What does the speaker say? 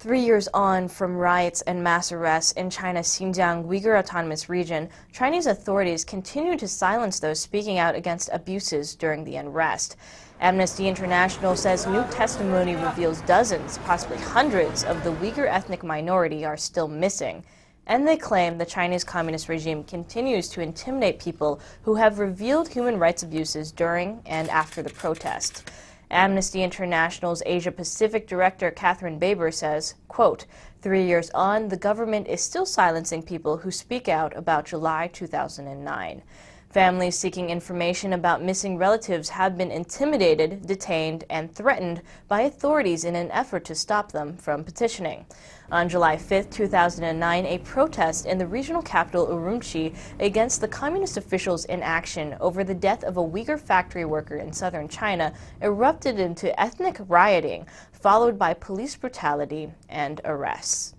3 years on from riots and mass arrests in China's Xinjiang Uyghur Autonomous Region, Chinese authorities continue to silence those speaking out against abuses during the unrest. Amnesty International says new testimony reveals dozens, possibly hundreds, of the Uyghur ethnic minority are still missing. And they claim the Chinese Communist regime continues to intimidate people who have revealed human rights abuses during and after the protest. Amnesty International's Asia-Pacific Director Catherine Baber says, quote, 3 years on, the government is still silencing people who speak out about July 2009. Families seeking information about missing relatives have been intimidated, detained, and threatened by authorities in an effort to stop them from petitioning. On July 5, 2009, a protest in the regional capital Urumqi against the communist officials' inaction over the death of a Uyghur factory worker in southern China erupted into ethnic rioting, followed by police brutality and arrests.